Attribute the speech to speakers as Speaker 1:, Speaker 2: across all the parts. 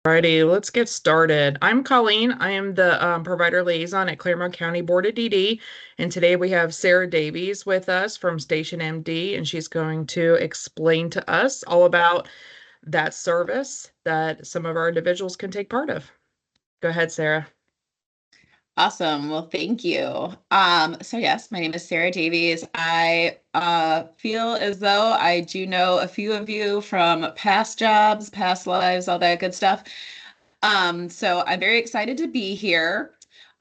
Speaker 1: Alrighty, let's get started. I'm Colleen. I am the provider liaison at Clermont County Board of DD, and today we have Sarah Davies with us from StationMD, and she's going to explain to us all about that service that some of our individuals can take part of. Go ahead, Sarah.
Speaker 2: Awesome. Well, thank you. So yes, my name is Sarah Davies. I feel as though I do know a few of you from past jobs, past lives, all that good stuff. So I'm very excited to be here.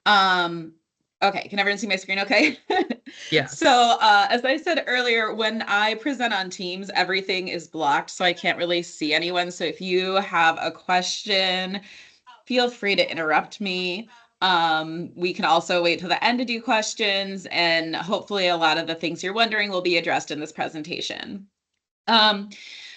Speaker 2: Um, okay, can everyone see my screen okay?
Speaker 1: Yes.
Speaker 2: So, as I said earlier, when I present on Teams, everything is blocked, so I can't really see anyone. So if you have a question, feel free to interrupt me. We can also wait till the end to do questions, and hopefully a lot of the things you're wondering will be addressed in this presentation. Um,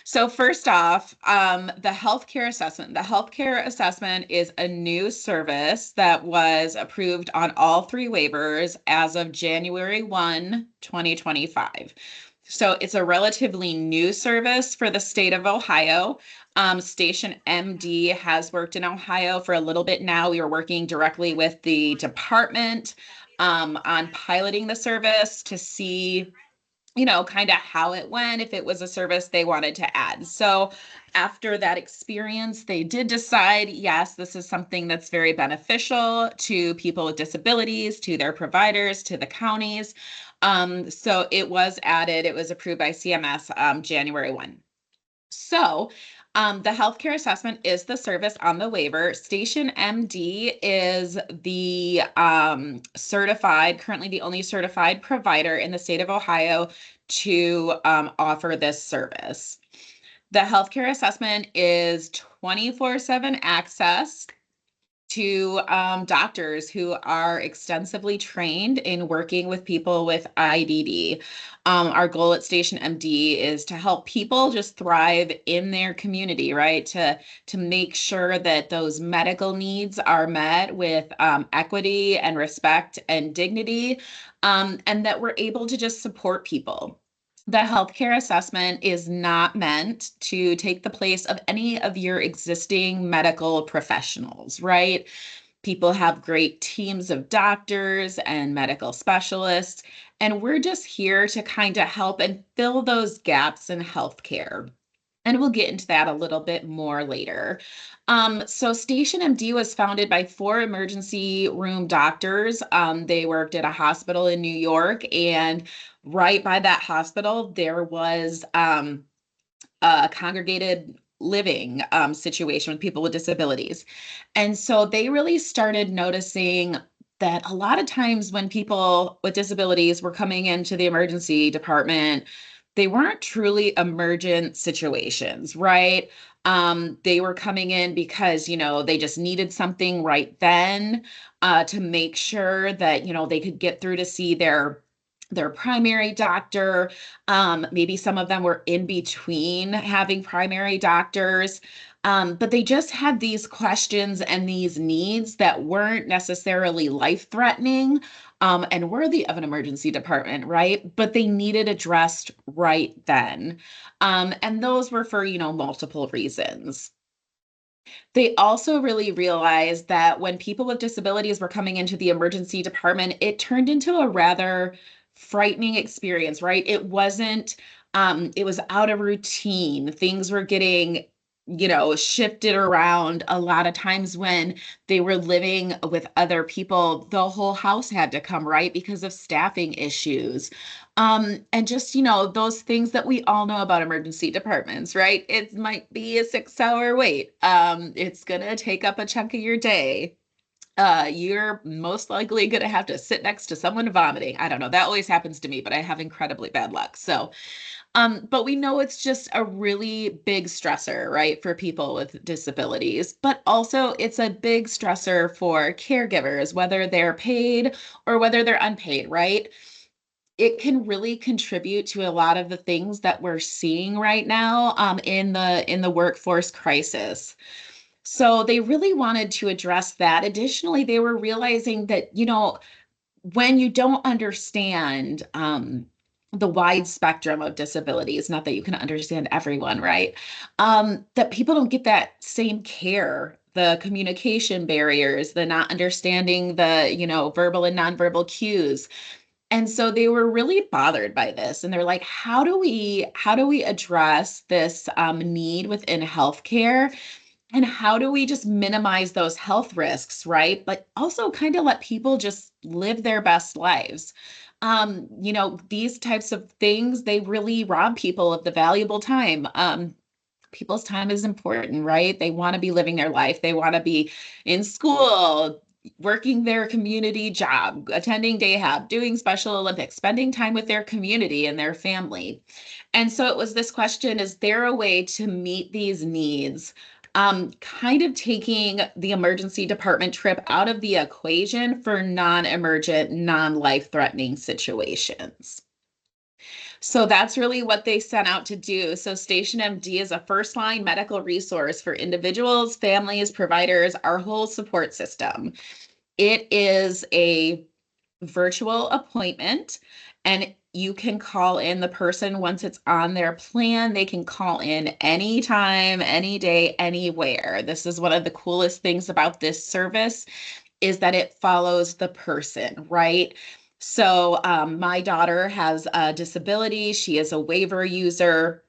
Speaker 2: so first off, the healthcare assessment. The healthcare assessment is a new service that was approved on all three waivers as of January 1, 2025. So it's a relatively new service for the state of Ohio. StationMD has worked in Ohio for a little bit now. We are working directly with the department on piloting the service to see kind of how it went, if it was a service they wanted to add. So after that experience, they did decide, yes, this is something that's very beneficial to people with disabilities, to their providers, to the counties. So it was added, it was approved by CMS January 1. So the healthcare assessment is the service on the waiver. StationMD is the certified, currently the only certified provider in the state of Ohio to offer this service. The healthcare assessment is 24/7 access to doctors who are extensively trained in working with people with IDD. Our goal at Station MD is to help people just thrive in their community, right? To make sure that those medical needs are met with equity and respect and dignity, and that we're able to just support people. The healthcare assessment is not meant to take the place of any of your existing medical professionals, right? People have great teams of doctors and medical specialists, and we're just here to kind of help and fill those gaps in healthcare. And we'll get into that a little bit more later. So Station MD was founded by four emergency room doctors. They worked at a hospital in New York, and right by that hospital, there was a congregated living situation with people with disabilities. And so they really started noticing that a lot of times when people with disabilities were coming into the emergency department, they weren't truly emergent situations, right? They were coming in because, they just needed something right then to make sure that, they could get through to see their primary doctor. Maybe some of them were in between having primary doctors. But they just had these questions and these needs that weren't necessarily life-threatening and worthy of an emergency department, right? But they needed addressed right then. And those were for, multiple reasons. They also really realized that when people with disabilities were coming into the emergency department, it turned into a rather frightening experience, right? It was out of routine. Things were getting, shifted around a lot of times when they were living with other people. The whole house had to come, right? Because of staffing issues. And just, those things that we all know about emergency departments, right? It might be a 6 hour wait. It's gonna take up a chunk of your day. You're most likely gonna have to sit next to someone vomiting. I don't know. That always happens to me, but I have incredibly bad luck. But we know it's just a really big stressor, right, for people with disabilities. But also, it's a big stressor for caregivers, whether they're paid or whether they're unpaid, right? It can really contribute to a lot of the things that we're seeing right now in the workforce crisis. So they really wanted to address that. Additionally, they were realizing that when you don't understand the wide spectrum of disabilities, not that you can understand everyone, right? That people don't get that same care, the communication barriers, the not understanding the, verbal and nonverbal cues. And so they were really bothered by this. And they're like, how do we address this need within healthcare? And how do we just minimize those health risks, right? But also kind of let people just live their best lives. These types of things, they really rob people of the valuable time. People's time is important, right? They want to be living their life. They want to be in school, working their community job, attending day hab, doing Special Olympics, spending time with their community and their family. And so it was this question, is there a way to meet these needs? Kind of taking the emergency department trip out of the equation for non-emergent, non-life threatening situations. So that's really what they set out to do. So StationMD is a first line medical resource for individuals, families, providers, our whole support system. It is a virtual appointment, and you can call in the person once it's on their plan. They can call in anytime, any day, anywhere. This is one of the coolest things about this service is that it follows the person, right? So my daughter has a disability. She is a waiver user.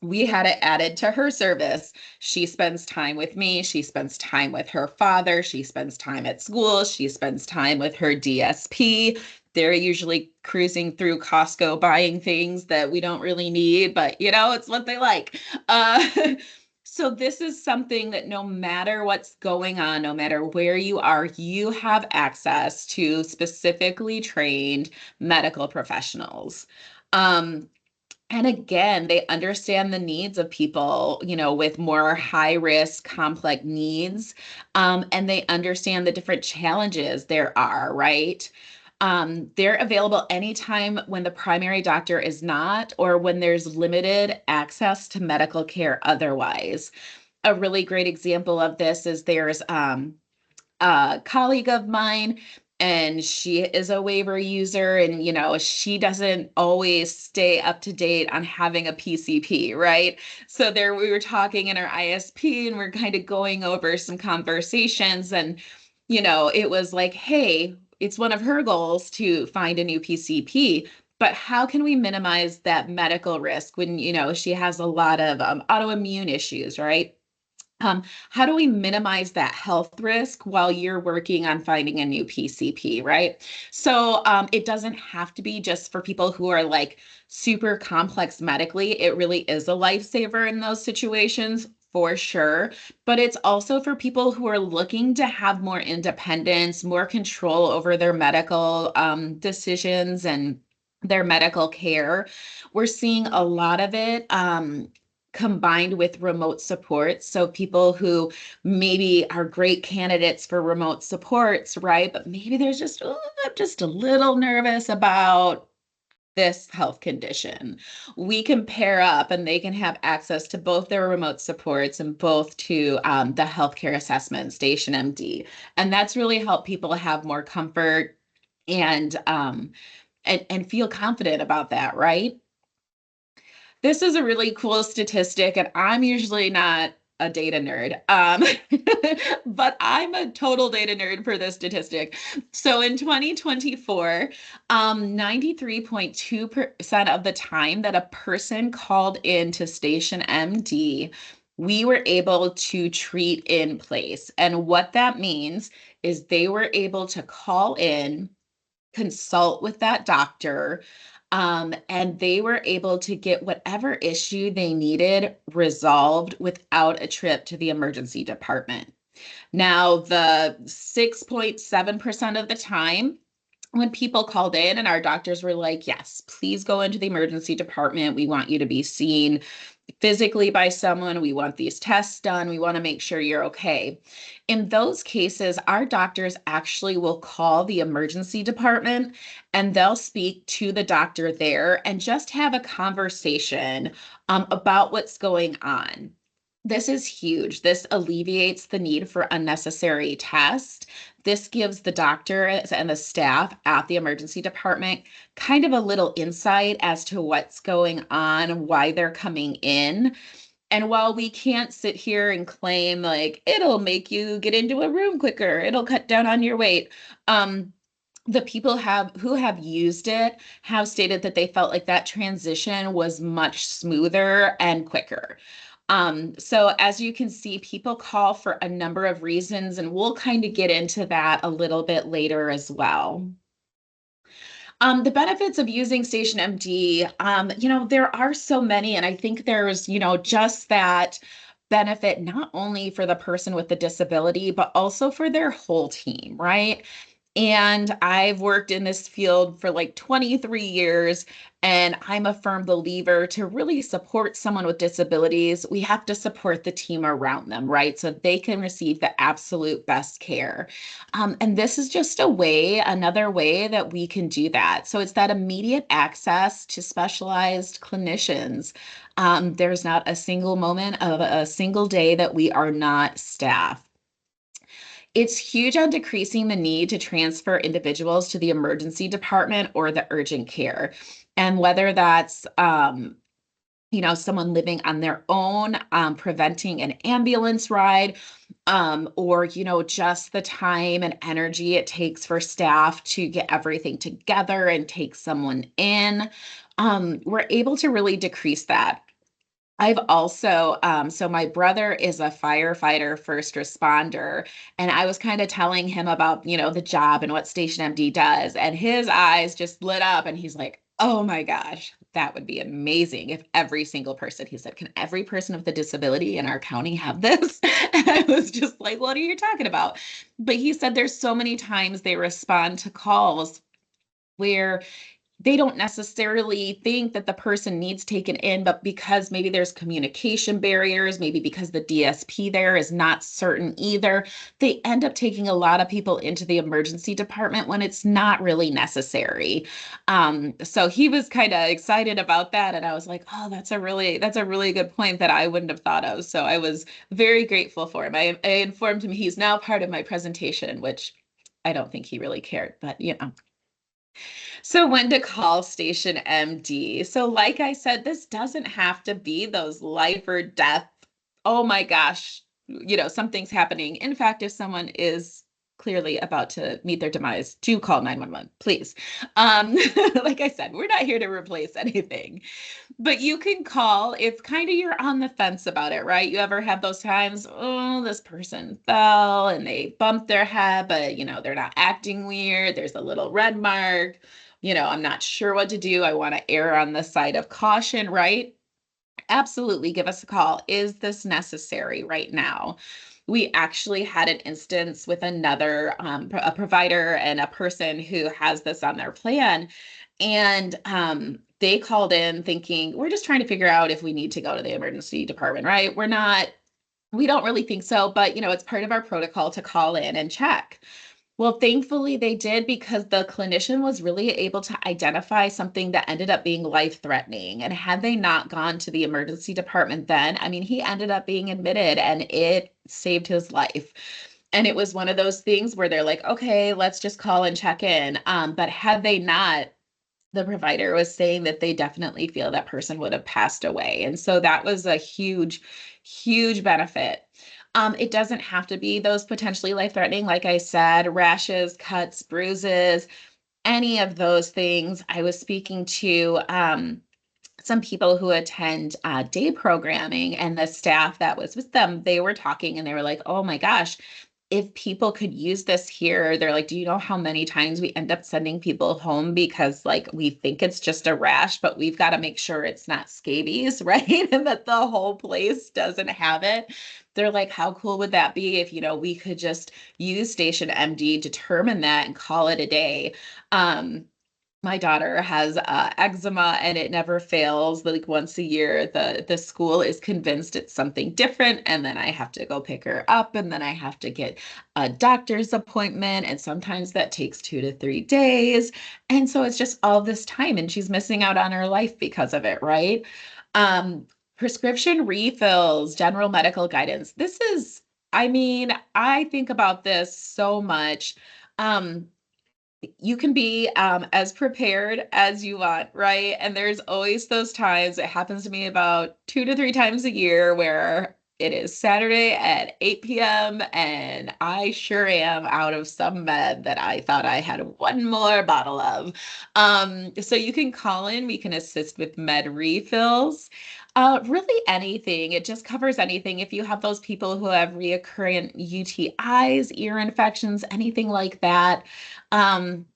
Speaker 2: We had it added to her service. She spends time with me. She spends time with her father. She spends time at school. She spends time with her DSP. They're usually cruising through Costco buying things that we don't really need, but it's what they like. So this is something that no matter what's going on, no matter where you are, you have access to specifically trained medical professionals. Um, and again, they understand the needs of people, with more high risk, complex needs. And they understand the different challenges there are, right? They're available anytime when the primary doctor is not, or when there's limited access to medical care otherwise. A really great example of this is there's a colleague of mine, and she is a waiver user, and she doesn't always stay up to date on having a PCP, right? So there we were talking in our ISP, and we're kind of going over some conversations, and it was like, hey, it's one of her goals to find a new PCP, but how can we minimize that medical risk when she has a lot of autoimmune issues, right? How do we minimize that health risk while you're working on finding a new PCP, right? So it doesn't have to be just for people who are like super complex medically. It really is a lifesaver in those situations for sure. But it's also for people who are looking to have more independence, more control over their medical decisions and their medical care. We're seeing a lot of it. Combined with remote support. So people who maybe are great candidates for remote supports, right? But maybe there's just, oh, I'm just a little nervous about this health condition. We can pair up and they can have access to both their remote supports and both to the healthcare assessment, StationMD. And that's really helped people have more comfort and and feel confident about that, right? This is a really cool statistic, and I'm usually not a data nerd, but I'm a total data nerd for this statistic. So in 2024, 93.2% of the time that a person called into Station MD, we were able to treat in place. And what that means is they were able to call in, consult with that doctor, and they were able to get whatever issue they needed resolved without a trip to the emergency department. Now, the 6.7% of the time, when people called in and our doctors were like, yes, please go into the emergency department. We want you to be seen physically by someone. We want these tests done. We want to make sure you're okay. In those cases, our doctors actually will call the emergency department and they'll speak to the doctor there and just have a conversation about what's going on. This is huge. This alleviates the need for unnecessary tests. This gives the doctor and the staff at the emergency department kind of a little insight as to what's going on, why they're coming in. And while we can't sit here and claim like it'll make you get into a room quicker, it'll cut down on your weight, the people who have used it have stated that they felt like that transition was much smoother and quicker. So as you can see, people call for a number of reasons, and we'll kind of get into that a little bit later as well. The benefits of using StationMD, there are so many, and I think there's, just that benefit not only for the person with the disability, but also for their whole team, right? And I've worked in this field for like 23 years, and I'm a firm believer to really support someone with disabilities, we have to support the team around them, right? So they can receive the absolute best care. And this is just another way that we can do that. So it's that immediate access to specialized clinicians. There's not a single moment of a single day that we are not staffed. It's huge on decreasing the need to transfer individuals to the emergency department or the urgent care. And whether that's someone living on their own, preventing an ambulance ride, or, just the time and energy it takes for staff to get everything together and take someone in, we're able to really decrease that. I've also, so my brother is a firefighter first responder, and I was kind of telling him about, the job and what Station MD does, and his eyes just lit up, and he's like, oh my gosh, that would be amazing if every single person, he said, can every person with a disability in our county have this? And I was just like, what are you talking about? But he said there's so many times they respond to calls where they don't necessarily think that the person needs taken in, but because maybe there's communication barriers, maybe because the DSP there is not certain either, they end up taking a lot of people into the emergency department when it's not really necessary. So he was kind of excited about that, and I was like, oh, that's a really good point that I wouldn't have thought of. So I was very grateful for him. I informed him he's now part of my presentation, which I don't think he really cared, but So when to call Station MD. So like I said, this doesn't have to be those life or death. Oh my gosh, something's happening. In fact, if someone is clearly about to meet their demise, do call 911, please. Um, like I said, we're not here to replace anything. But you can call if kind of you're on the fence about it, right? You ever have those times, oh, this person fell and they bumped their head, but they're not acting weird. There's a little red mark. I'm not sure what to do. I want to err on the side of caution, right? Absolutely give us a call. Is this necessary right now? We actually had an instance with another a provider and a person who has this on their plan. And they called in thinking, we're just trying to figure out if we need to go to the emergency department, right? We don't really think so, but it's part of our protocol to call in and check. Well, thankfully they did because the clinician was really able to identify something that ended up being life-threatening. And had they not gone to the emergency department then, I mean, he ended up being admitted and it saved his life. And it was one of those things where they're like, okay, let's just call and check in. But had they not, the provider was saying that they definitely feel that person would have passed away. And so that was a huge, huge benefit. It doesn't have to be those potentially life-threatening, like I said, rashes, cuts, bruises, any of those things. I was speaking to some people who attend day programming, and the staff that was with them, they were talking and they were like, oh my gosh, if people could use this here, they're like, do you know how many times we end up sending people home because like we think it's just a rash, but we've got to make sure it's not scabies, right? And that the whole place doesn't have it. They're like, how cool would that be if, we could just use Station MD, determine that and call it a day. My daughter has eczema and it never fails. Like once a year, the school is convinced it's something different, and then I have to go pick her up, and then I have to get a doctor's appointment, and sometimes that takes 2 to 3 days. And so it's just all this time, and she's missing out on her life because of it, right? Um, Prescription refills, general medical guidance. This is, I mean, I think about this so much. Um, you can be as prepared as you want, right? And there's always those times, it happens to me about 2 to 3 times a year, where it is Saturday at 8 p.m. and I sure am out of some med that I thought I had one more bottle of. So you can call in, we can assist with med refills. Really anything. It just covers anything. If you have those people who have reoccurring UTIs, ear infections, anything like that, um,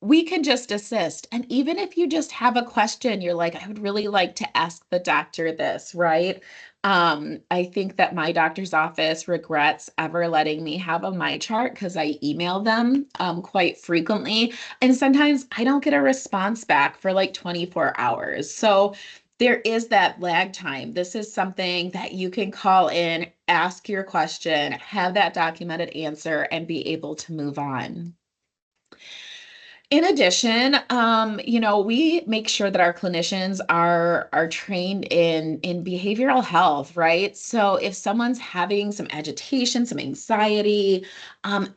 Speaker 2: we can just assist. And even if you just have a question, you're like, I would really like to ask the doctor this, right? I think that my doctor's office regrets ever letting me have a my chart because I email them quite frequently. And sometimes I don't get a response back for like 24 hours. So there is that lag time. This is something that you can call in, ask your question, have that documented answer, and be able to move on. In addition, we make sure that our clinicians are trained in behavioral health, right? So if someone's having some agitation, some anxiety,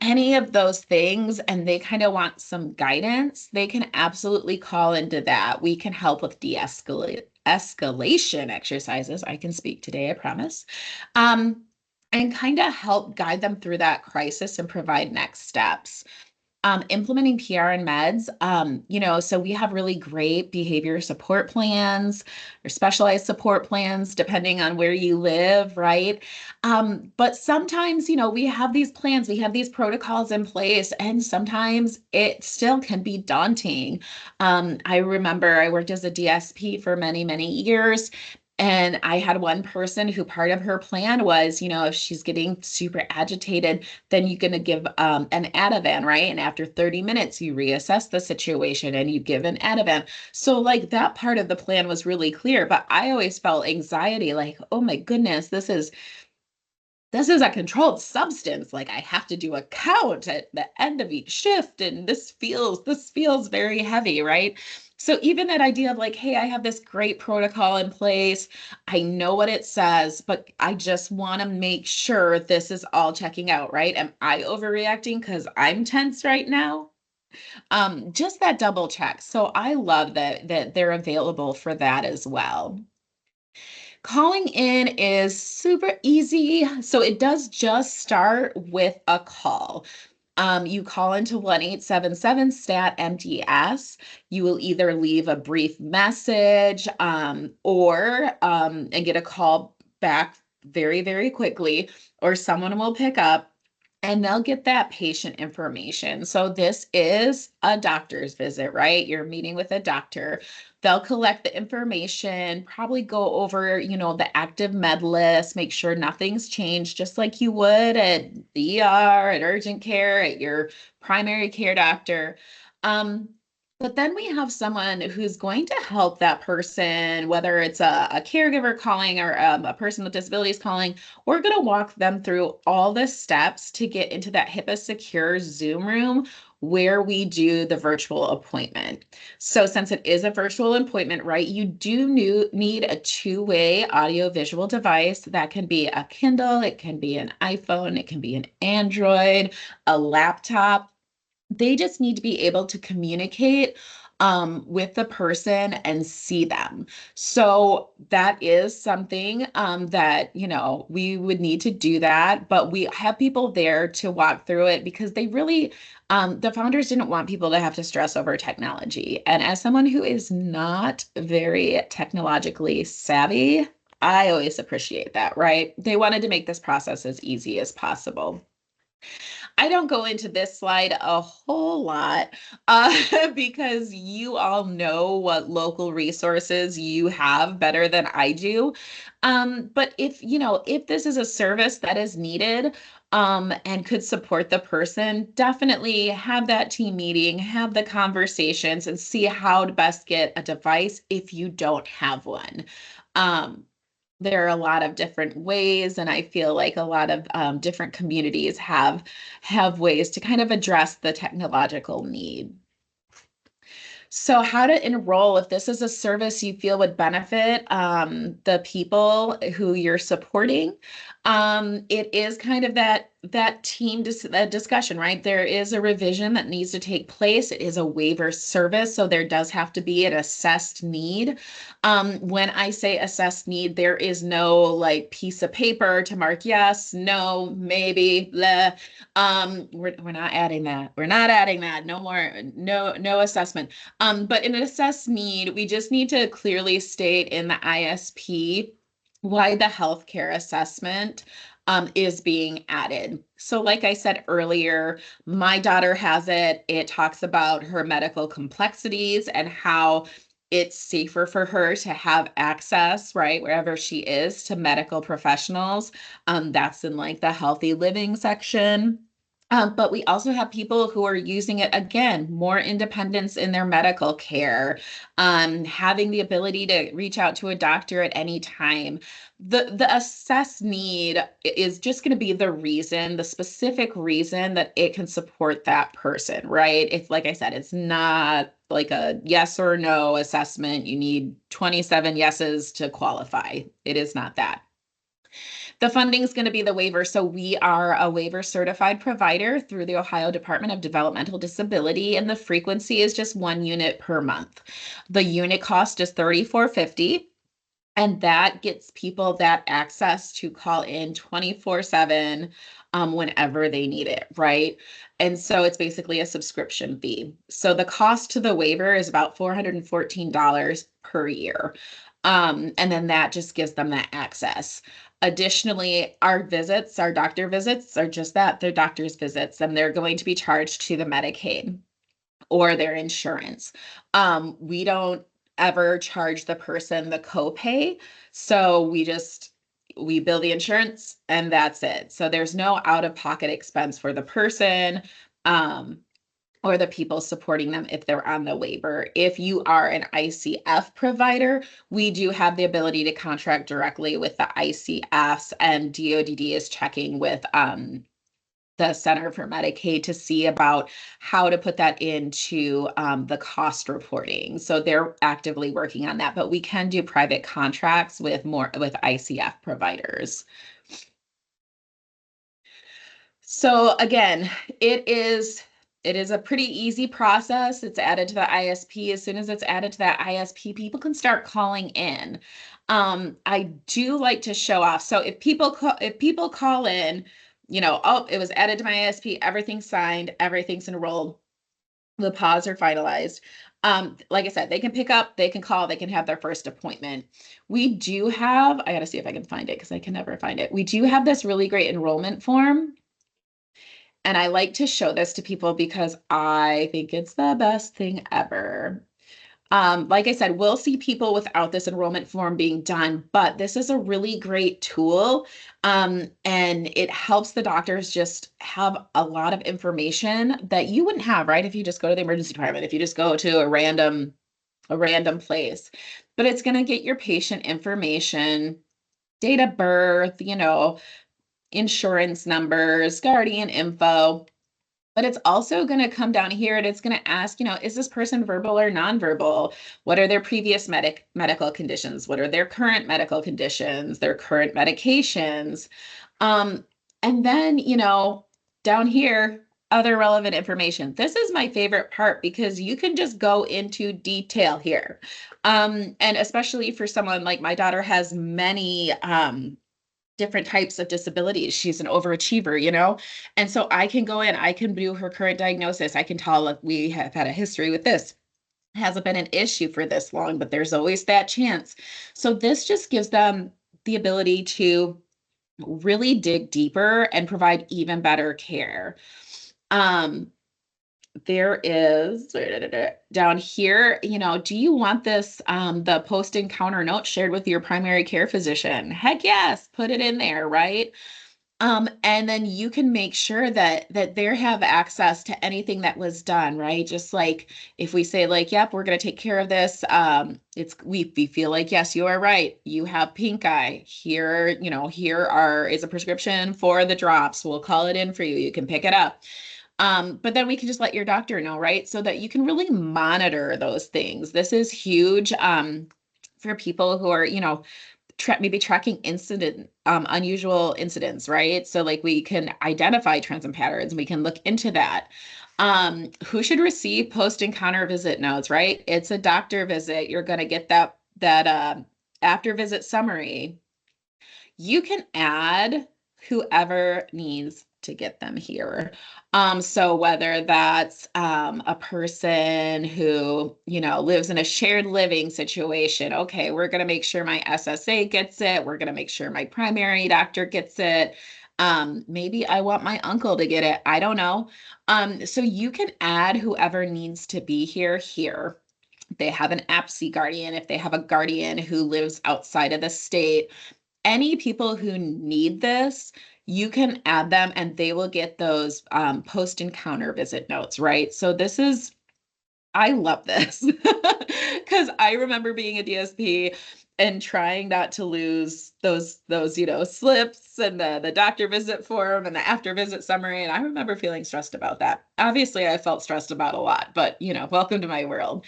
Speaker 2: any of those things, and they kind of want some guidance, they can absolutely call into that. We can help with de-escalate escalation exercises. I can speak today, I promise. And kind of help guide them through that crisis and provide next steps. Implementing PR and meds, so we have really great behavior support plans or specialized support plans, depending on where you live, right? But sometimes, we have these plans, we have these protocols in place, and sometimes it still can be daunting. I remember I worked as a DSP for many, many years. And I had one person who part of her plan was, if she's getting super agitated, then you're going to give an Ativan, right? And after 30 minutes, you reassess the situation and you give an Ativan. So, like, that part of the plan was really clear, but I always felt anxiety, like, oh my goodness, this is a controlled substance. Like, I have to do a count at the end of each shift, and this feels very heavy, right? So even that idea of like, hey, I have this great protocol in place. I know what it says, but I just want to make sure this is all checking out, right? Am I overreacting because I'm tense right now? Just that double check. So I love that they're available for that as well. Calling in is super easy. So it does just start with a call. You call into 1-877 stat MDS. You will either leave a brief message or and get a call back very, very quickly, or someone will pick up and they'll get that patient information. So this is a doctor's visit, right? You're meeting with a doctor. They'll collect the information, probably go over, the active med list, make sure nothing's changed, just like you would at the ER, at urgent care, at your primary care doctor. But then we have someone who's going to help that person, whether it's a caregiver calling or a person with disabilities calling. We're going to walk them through all the steps to get into that HIPAA secure Zoom room where we do the virtual appointment. So since it is a virtual appointment, right, you do need a two-way audio visual device. That can be a Kindle, it can be an iPhone, it can be an Android, a laptop. They just need to be able to communicate with the person and see them. So that is something that, we would need to do that, but we have people there to walk through it because they really, the founders didn't want people to have to stress over technology. And as someone who is not very technologically savvy, I always appreciate that, right? They wanted to make this process as easy as possible. I don't go into this slide a whole lot because you all know what local resources you have better than I do. But if this is a service that is needed and could support the person, definitely have that team meeting, have the conversations, and see how to best get a device if you don't have one. Um, there are a lot of different ways, and I feel like a lot of different communities have ways to kind of address the technological need. So, how to enroll if this is a service you feel would benefit the people who you're supporting. It is kind of that that discussion, right? There is a revision that needs to take place. It is a waiver service, so there does have to be an assessed need. When I say assessed need, there is no like piece of paper to mark yes, no, maybe, blah. We're not adding that. We're not adding that. No more, no assessment. But in an assessed need, we just need to clearly state in the ISP why the healthcare assessment is being added. So, like I said earlier, my daughter has it. It talks about her medical complexities and how it's safer for her to have access, right, wherever she is to medical professionals. That's in like the healthy living section. But we also have people who are using it again, more independence in their medical care, having the ability to reach out to a doctor at any time. The assessed need is just going to be the reason, the specific reason that it can support that person, right? It's like I said, it's not like a yes or no assessment. You need 27 yeses to qualify. It is not that. The funding is going to be the waiver. So we are a waiver certified provider through the Ohio Department of Developmental Disability, and the frequency is just 1 unit per month. The unit cost is $34.50. And that gets people that access to call in 24/7 whenever they need it, right? And so it's basically a subscription fee. So the cost to the waiver is about $414 per year. And then that just gives them that access. Additionally, our visits, our doctor visits are just that, they're doctor's visits, and they're going to be charged to the Medicaid or their insurance. We don't ever charge the person the copay. So we bill the insurance and that's it. So there's no out-of-pocket expense for the person or the people supporting them if they're on the waiver. If you are an ICF provider, we do have the ability to contract directly with the ICFs, and DODD is checking with the Center for Medicaid to see about how to put that into the cost reporting. So they're actively working on that, but we can do private contracts with ICF providers. So again, it is a pretty easy process. It's added to the ISP. As soon as it's added to that ISP, people can start calling in. I do like to show off. So if people call in, oh, it was added to my ISP, everything's signed, everything's enrolled, the PAWs are finalized. Like I said, they can pick up, they can call, they can have their first appointment. We do have, I got to see if I can find it because I can never find it. We do have this really great enrollment form. And I like to show this to people because I think it's the best thing ever. Like I said, we'll see people without this enrollment form being done, but this is a really great tool. And it helps the doctors just have a lot of information that you wouldn't have, right? If you just go to the emergency department, if you just go to a random place. But it's going to get your patient information, date of birth, insurance numbers, guardian info. But it's also going to come down here and it's going to ask, is this person verbal or nonverbal? What are their previous medical conditions? What are their current medical conditions, their current medications? Um, and then, down here, other relevant information. This is my favorite part because you can just go into detail here. And especially for someone like my daughter has many different types of disabilities. She's an overachiever. And so I can go in, I can do her current diagnosis. I can tell if we have had a history with this. It hasn't been an issue for this long, but there's always that chance. So this just gives them the ability to really dig deeper and provide even better care. There is down here, do you want this, the post encounter note shared with your primary care physician? Heck yes, put it in there, right? And then you can make sure that they have access to anything that was done, right? Just like if we say like, yep, we're going to take care of this. We feel like, yes, you are right. You have pink eye here, is a prescription for the drops. We'll call it in for you. You can pick it up. But then we can just let your doctor know, right? So that you can really monitor those things. This is huge for people who are, maybe tracking unusual incidents, right? So like we can identify trends and patterns. We can look into that. Who should receive post-encounter visit notes, right? It's a doctor visit. You're going to get that after visit summary. You can add whoever needs to get them here. So whether that's a person who, lives in a shared living situation, okay, we're going to make sure my SSA gets it. We're going to make sure my primary doctor gets it. Maybe I want my uncle to get it. I don't know. So you can add whoever needs to be here. They have an APSI guardian, if they have a guardian who lives outside of the state, any people who need this, you can add them and they will get those post encounter visit notes, right? So I love this because I remember being a DSP and trying not to lose those slips and the doctor visit form and the after visit summary. And I remember feeling stressed about that. Obviously, I felt stressed about a lot, but welcome to my world.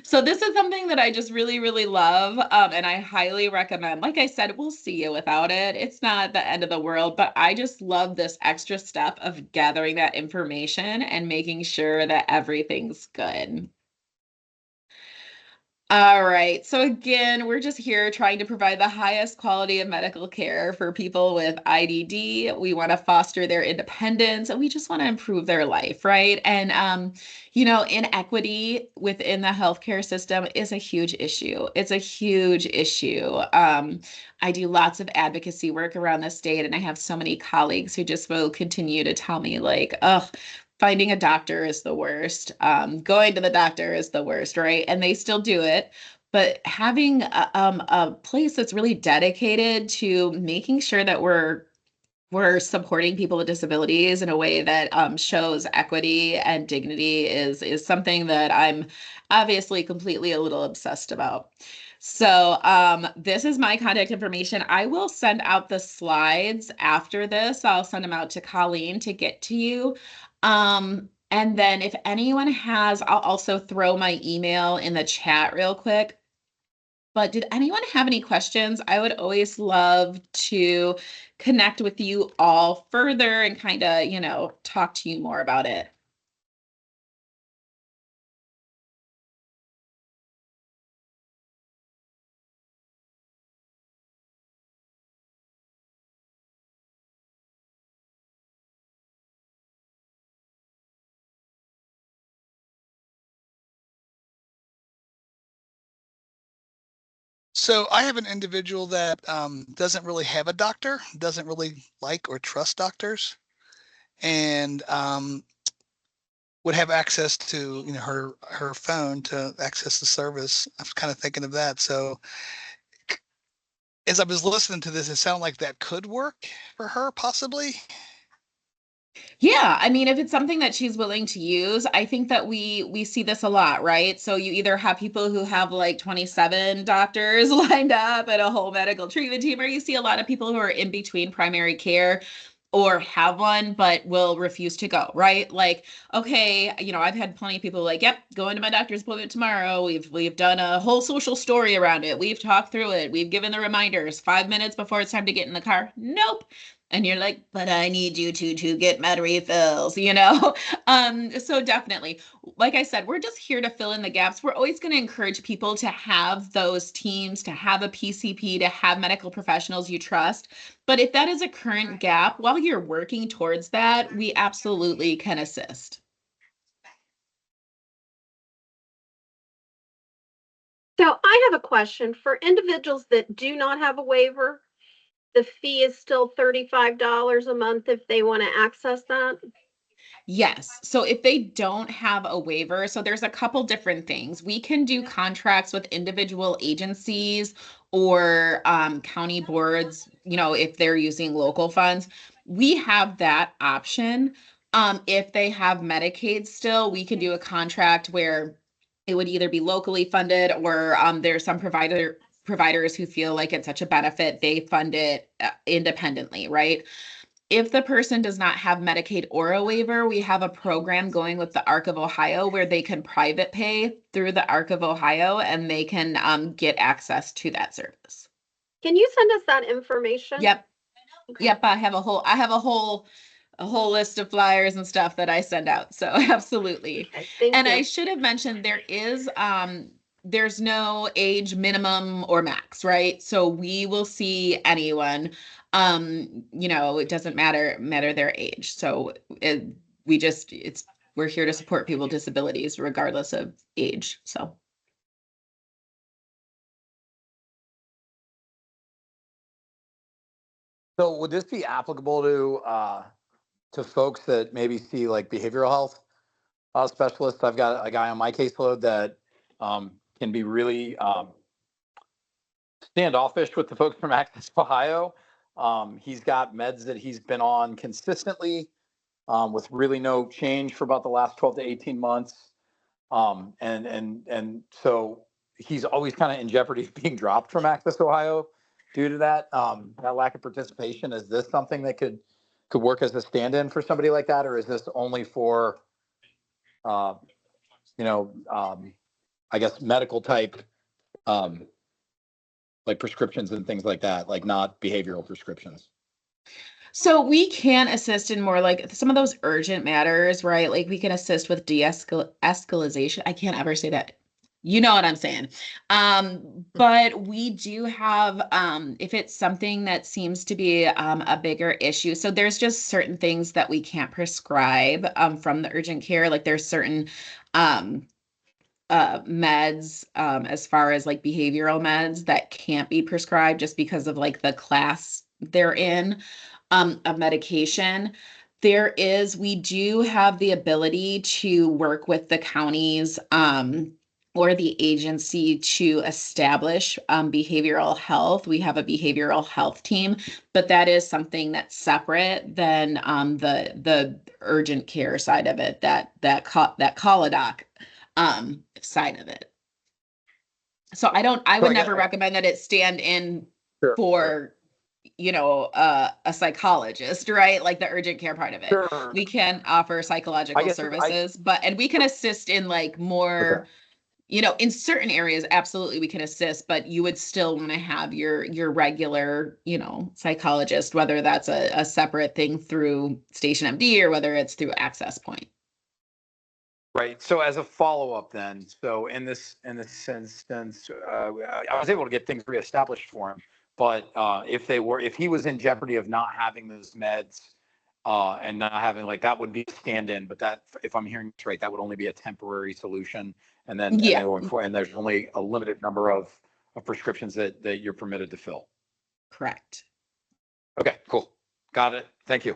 Speaker 2: So this is something that I just really, really love, and I highly recommend. Like I said, we'll see you without it. It's not the end of the world, but I just love this extra step of gathering that information and making sure that everything's good. All right. So again, we're just here trying to provide the highest quality of medical care for people with IDD. We want to foster their independence and we just want to improve their life, right? And inequity within the healthcare system is a huge issue. It's a huge issue. I do lots of advocacy work around the state, and I have so many colleagues who just will continue to tell me like, oh, finding a doctor is the worst. Going to the doctor is the worst, right? And they still do it. But having a place that's really dedicated to making sure that we're supporting people with disabilities in a way that shows equity and dignity is something that I'm obviously completely a little obsessed about. So this is my contact information. I will send out the slides after this. I'll send them out to Colleen to get to you. And then if anyone has, I'll also throw my email in the chat real quick. But did anyone have any questions? I would always love to connect with you all further and kind of, talk to you more about it.
Speaker 3: So I have an individual that doesn't really have a doctor, doesn't really like or trust doctors, and would have access to her phone to access the service. I was kind of thinking of that. So as I was listening to this, it sounded like that could work for her, possibly.
Speaker 2: Yeah, I mean, if it's something that she's willing to use, I think that we see this a lot, right? So you either have people who have like 27 doctors lined up and a whole medical treatment team, or you see a lot of people who are in between primary care or have one but will refuse to go, right? Like, okay, I've had plenty of people like, yep, going to my doctor's appointment tomorrow. We've done a whole social story around it. We've talked through it. We've given the reminders 5 minutes before it's time to get in the car. Nope. And you're like, but I need you to get med refills. So definitely, like I said, we're just here to fill in the gaps. We're always going to encourage people to have those teams, to have a PCP, to have medical professionals you trust. But if that is a current gap, while you're working towards that, we absolutely can assist.
Speaker 4: So I have a question for individuals that do not have a waiver. The fee is still $35 a month if they want to access that.
Speaker 2: Yes. So if they don't have a waiver, so there's a couple different things. We can do contracts with individual agencies or county boards, if they're using local funds. We have that option. If they have Medicaid still, we can do a contract where it would either be locally funded or there's some providers who feel like it's such a benefit, they fund it independently, right? if the person does not have Medicaid or a waiver, we have a program going with the ARC of Ohio where they can private pay through the ARC of Ohio and they can get access to that service.
Speaker 4: Can you send us that information?
Speaker 2: Yep.
Speaker 4: Okay.
Speaker 2: Yep. I have a whole list of flyers and stuff that I send out. So absolutely.
Speaker 4: Okay, thank
Speaker 2: And
Speaker 4: you.
Speaker 2: I should have mentioned there's no age minimum or max, right? So we will see anyone. It doesn't matter their age. So we're here to support people with disabilities regardless of age. So
Speaker 5: So would this be applicable to folks that maybe see like behavioral health specialists? I've got a guy on my caseload that can be really standoffish with the folks from Access Ohio. He's got meds that he's been on consistently with really no change for about the last 12 to 18 months. And so he's always kind of in jeopardy of being dropped from Access Ohio due to that lack of participation. Is this something that could work as a stand-in for somebody like that, or is this only for I guess medical type like prescriptions and things like that, like not behavioral prescriptions?
Speaker 2: So we can assist in more like some of those urgent matters, right? Like we can assist with escalation. I can't ever say that. You know what I'm saying. But we do have, if it's something that seems to be a bigger issue. So there's just certain things that we can't prescribe from the urgent care. Like there's certain meds as far as like behavioral meds that can't be prescribed just because of like the class they're in of medication. We do have the ability to work with the counties or the agency to establish behavioral health. We have a behavioral health team, but that is something that's separate than the urgent care side of it, that call a doc side of it. So I would never recommend that it stand in for a psychologist, right? Like the urgent care part of it.
Speaker 5: Sure.
Speaker 2: We can offer psychological services, and we can assist in like more, in certain areas, absolutely we can assist, but you would still want to have your regular, psychologist, whether that's a separate thing through StationMD or whether it's through Access Point.
Speaker 5: Right. So as a follow-up then, so in this instance, I was able to get things reestablished for him. But if he was in jeopardy of not having those meds and not having that would be a stand-in. But that, if I'm hearing this right, that would only be a temporary solution. And then and there's only a limited number of prescriptions that you're permitted to fill.
Speaker 2: Correct.
Speaker 5: Okay, cool. Got it. Thank you.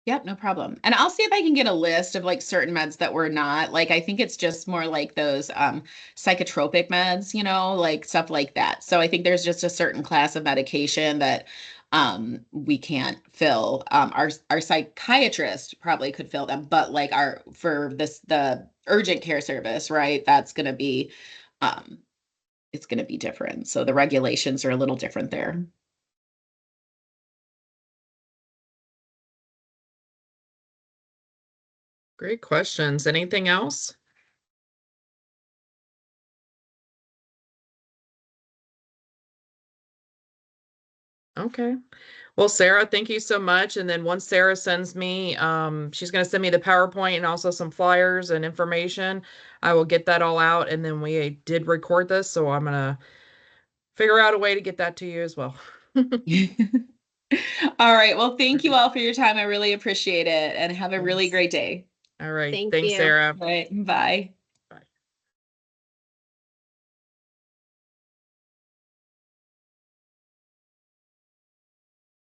Speaker 2: Yep, no problem. And I'll see if I can get a list of like certain meds that we're not. Like I think it's just more like those psychotropic meds, like stuff like that. So I think there's just a certain class of medication that we can't fill. Our psychiatrist probably could fill them, but like the urgent care service, right? That's gonna be it's gonna be different. So the regulations are a little different there.
Speaker 1: Great questions. Anything else? Okay. Well, Sarah, thank you so much. And then once Sarah sends me, she's going to send me the PowerPoint and also some flyers and information. I will get that all out. And then we did record this, so I'm going to figure out a way to get that to you as well.
Speaker 2: All right. Well, thank you all for your time. I really appreciate it, and have a really great day.
Speaker 1: All right.
Speaker 4: Thank
Speaker 1: Thanks,
Speaker 4: you.
Speaker 1: Sarah.
Speaker 2: All right. Bye.